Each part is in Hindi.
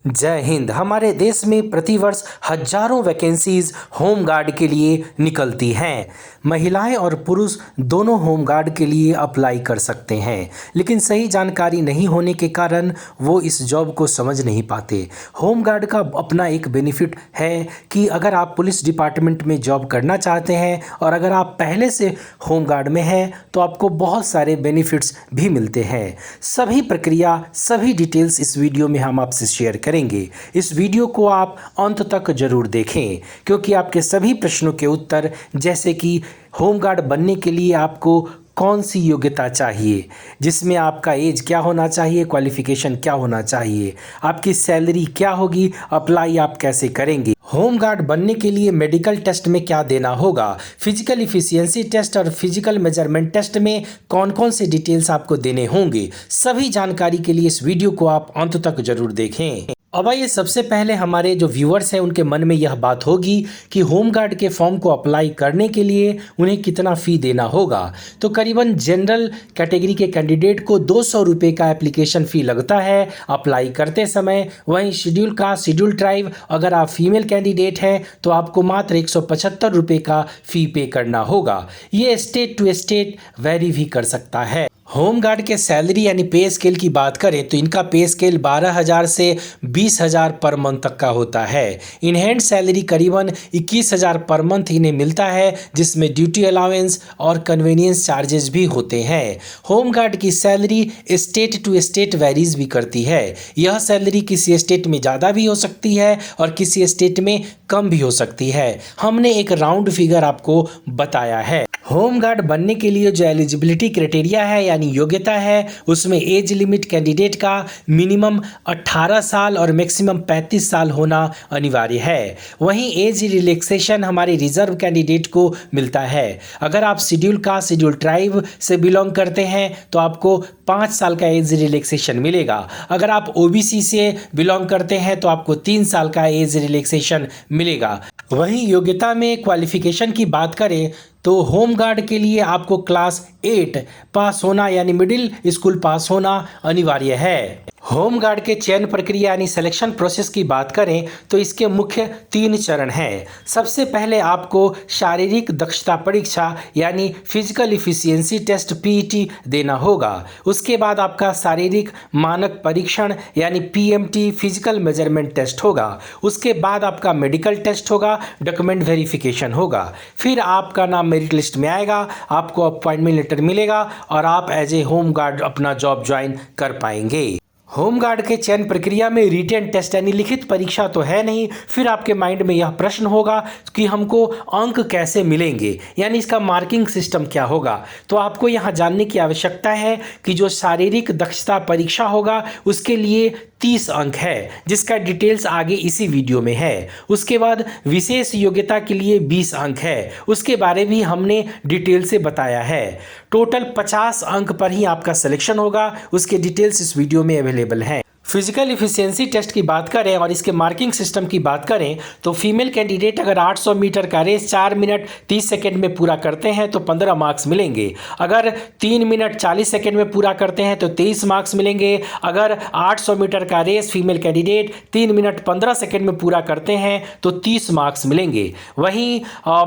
जय हिंद। हमारे देश में प्रतिवर्ष हजारों वैकेंसीज होम गार्ड के लिए निकलती हैं। महिलाएं और पुरुष दोनों होम गार्ड के लिए अप्लाई कर सकते हैं, लेकिन सही जानकारी नहीं होने के कारण वो इस जॉब को समझ नहीं पाते। होम गार्ड का अपना एक बेनिफिट है कि अगर आप पुलिस डिपार्टमेंट में जॉब करना चाहते हैं और अगर आप पहले से होम गार्ड में हैं तो आपको बहुत सारे बेनिफिट्स भी मिलते हैं। सभी प्रक्रिया, सभी डिटेल्स इस वीडियो में हम आपसे शेयर करेंगे। इस वीडियो को आप अंत तक जरूर देखें, क्योंकि आपके सभी प्रश्नों के उत्तर, जैसे कि होम गार्ड बनने के लिए आपको कौन सी योग्यता चाहिए, जिसमें आपका एज क्या होना चाहिए, क्वालिफिकेशन क्या होना चाहिए, आपकी सैलरी क्या होगी, अप्लाई आप कैसे करेंगे, होम गार्ड बनने के लिए मेडिकल टेस्ट में क्या देना होगा, फिजिकल इफिशियंसी टेस्ट और फिजिकल मेजरमेंट टेस्ट में कौन कौन से डिटेल्स आपको देने होंगे, सभी जानकारी के लिए इस वीडियो को आप अंत तक जरूर देखें। अब आइए, सबसे पहले हमारे जो व्यूअर्स हैं उनके मन में यह बात होगी कि होम गार्ड के फॉर्म को अप्लाई करने के लिए उन्हें कितना फ़ी देना होगा। तो करीबन जनरल कैटेगरी के कैंडिडेट को 200 रुपये का एप्लीकेशन फ़ी लगता है अप्लाई करते समय। वहीं शेड्यूल कास्ट, शेड्यूल ट्राइब, अगर आप फीमेल कैंडिडेट हैं तो आपको मात्र 175 रुपये का फ़ी पे करना होगा। ये स्टेट टू स्टेट वेरी भी कर सकता है। होम गार्ड के सैलरी यानी पे स्केल की बात करें तो इनका पे स्केल 12,000 से 20,000 पर मंथ तक का होता है। इन हैंड सैलरी करीबन 21,000 पर मंथ इन्हें मिलता है, जिसमें ड्यूटी अलाउंस और कन्वीनियंस चार्जेस भी होते हैं। होम गार्ड की salary state to state varies भी करती है। यह सैलरी किसी स्टेट में ज़्यादा भी हो सकती है और किसी स्टेट में कम भी हो सकती है। हमने एक राउंड फिगर आपको बताया है। होम गार्ड बनने के लिए जो एलिजिबिलिटी क्राइटेरिया है यानी योग्यता है, उसमें एज लिमिट कैंडिडेट का मिनिमम 18 साल और मैक्सिमम 35 साल होना अनिवार्य है। वहीं एज रिलैक्सेशन हमारे रिजर्व कैंडिडेट को मिलता है। अगर आप शेड्यूल कास्ट, शेड्यूल ट्राइब से बिलोंग करते हैं तो आपको 5 साल का एज रिलैक्सेशन मिलेगा। अगर आप ओबीसी से बिलोंग करते हैं तो आपको 3 साल का एज रिलैक्सेशन मिलेगा। वहीं योग्यता में क्वालिफिकेशन की बात करें तो होम गार्ड के लिए आपको क्लास 8 पास होना यानी मिडिल स्कूल पास होना अनिवार्य है। होम गार्ड के चयन प्रक्रिया यानी सिलेक्शन प्रोसेस की बात करें तो इसके मुख्य 3 चरण हैं। सबसे पहले आपको शारीरिक दक्षता परीक्षा यानी फिजिकल इफिशियंसी टेस्ट पीईटी देना होगा। उसके बाद आपका शारीरिक मानक परीक्षण यानी पीएमटी फिजिकल मेजरमेंट टेस्ट होगा। उसके बाद आपका मेडिकल टेस्ट होगा, डॉक्यूमेंट वेरिफिकेशन होगा। फिर आपका नाम मेरिट लिस्ट में आएगा, आपको अपॉइंटमेंट लेटर मिलेगा और आप एज ए होम गार्ड अपना जॉब ज्वाइन कर पाएंगे। होम गार्ड के चयन प्रक्रिया में रिटेन टेस्ट यानी लिखित परीक्षा तो है नहीं। फिर आपके माइंड में यह प्रश्न होगा कि हमको अंक कैसे मिलेंगे, यानी इसका मार्किंग सिस्टम क्या होगा। तो आपको यहाँ जानने की आवश्यकता है कि जो शारीरिक दक्षता परीक्षा होगा उसके लिए 30 अंक है, जिसका डिटेल्स आगे इसी वीडियो में है। उसके बाद विशेष योग्यता के लिए 20 अंक है, उसके बारे में हमने डिटेल से बताया है। टोटल 50 अंक पर ही आपका सिलेक्शन होगा। उसके डिटेल्स इस वीडियो में अवेलेबल हैं। फिजिकल इफिशियंसी टेस्ट की बात करें और इसके मार्किंग सिस्टम की बात करें तो फीमेल कैंडिडेट अगर 800 मीटर का रेस 4 मिनट 30 सेकंड में पूरा करते हैं तो 15 मार्क्स मिलेंगे। अगर 3 मिनट 40 सेकंड में पूरा करते हैं तो 23 मार्क्स मिलेंगे। अगर 800 मीटर का race female candidate 3 minute 15 second में पूरा करते हैं तो 30 मार्क्स मिलेंगे। वहीं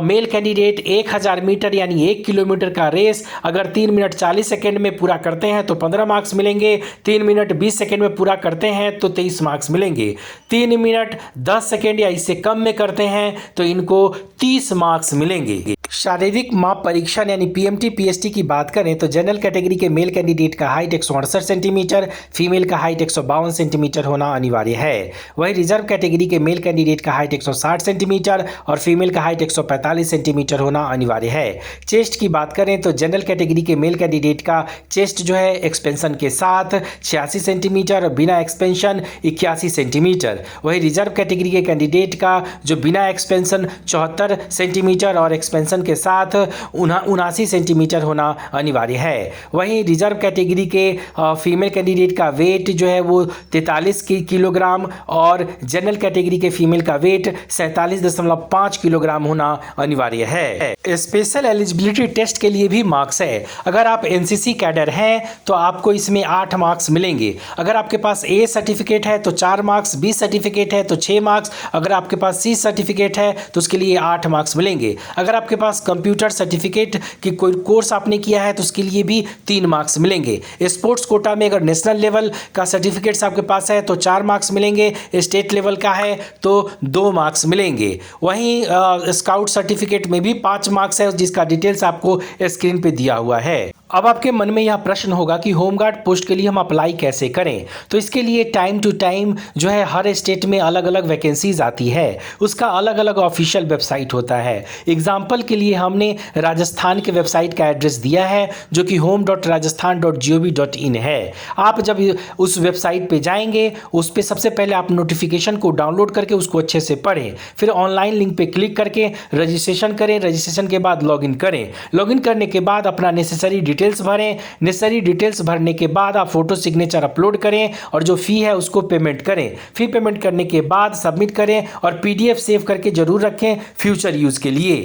मेल कैंडिडेट 1000 मीटर यानी 1 किलोमीटर का रेस अगर 3 मिनट 40 सेकंड में पूरा करते हैं तो 15 मार्क्स मिलेंगे। 3 मिनट 20 सेकंड में पूरा करते हैं तो 23 मार्क्स मिलेंगे। 3 मिनट 10 सेकंड या इससे कम में करते हैं तो इनको 30 मार्क्स मिलेंगे। शारीरिक माप परीक्षण यानी पीएमटी पीएसटी की बात करें तो जनरल कैटेगरी के मेल कैंडिडेट का हाइट 168 सेंटीमीटर, फीमेल का हाइट 152 सेंटीमीटर होना अनिवार्य है। वहीं रिजर्व कैटेगरी के मेल कैंडिडेट का हाइट 160 सेंटीमीटर और फीमेल का हाइट 145 सेंटीमीटर होना अनिवार्य है। चेस्ट की बात करें तो जनरल कैटेगरी के मेल कैंडिडेट का चेस्ट जो है एक्सपेंशन के साथ 86 सेंटीमीटर और बिना एक्सपेंशन 81 सेंटीमीटर। वहीं रिजर्व कैटेगरी के कैंडिडेट का जो बिना एक्सपेंशन 74 सेंटीमीटर और एक्सपेंशन वजन के साथ 79 सेंटीमीटर होना अनिवार्य है। वहीं रिजर्व कैटेगरी के फीमेल कैंडिडेट का वेट जो है वो 43 किलोग्राम और जनरल कैटेगरी के फीमेल का वेट 47.5 किलोग्राम होना अनिवार्य है। स्पेशल एलिजिबिलिटी टेस्ट के लिए भी मार्क्स है। अगर आप एनसीसी कैडर हैं तो आपको इसमें 8 मार्क्स मिलेंगे। अगर आपके पास ए सर्टिफिकेट है तो 4 मार्क्स, बी सर्टिफिकेट है तो 6 मार्क्स, अगर आपके पास सी सर्टिफिकेट है तो उसके लिए 8 मार्क्स मिलेंगे। अगर आपके पास कंप्यूटर सर्टिफिकेट की कोई कोर्स आपने किया है तो उसके लिए भी 3 मार्क्स मिलेंगे। स्पोर्ट्स कोटा में अगर नेशनल लेवल का सर्टिफिकेट्स आपके पास है तो 4 मार्क्स मिलेंगे, स्टेट लेवल का है तो 2 मार्क्स मिलेंगे। वहीं स्काउट सर्टिफिकेट में भी 5 मार्क्स है, जिसका डिटेल्स आपको स्क्रीन पे दिया हुआ है। अब आपके मन में यह प्रश्न होगा कि होमगार्ड पोस्ट के लिए हम अप्लाई कैसे करें। तो इसके लिए टाइम टू टाइम जो है हर स्टेट में अलग अलग वैकेंसीज आती है, उसका अलग अलग ऑफिशियल वेबसाइट होता है। एग्जाम्पल के लिए हमने राजस्थान के वेबसाइट का एड्रेस दिया है जो कि home.rajasthan.gov.in है। आप जब उस वेबसाइट पे जाएंगे उस पर सबसे पहले आप नोटिफिकेशन को डाउनलोड करके उसको अच्छे से पढ़ें, फिर ऑनलाइन लिंक पे क्लिक करके रजिस्ट्रेशन करें। रजिस्ट्रेशन के बाद लॉगिन करें। लॉगिन करने के बाद अपना नेसेसरी डिटेल्स भरें। नेसेसरी डिटेल्स भरने के बाद आप फोटो सिग्नेचर अपलोड करें और जो फी है उसको पेमेंट करें। फी पेमेंट करने के बाद सबमिट करें और पीडीएफ सेव करके जरूर रखें फ्यूचर यूज के लिए।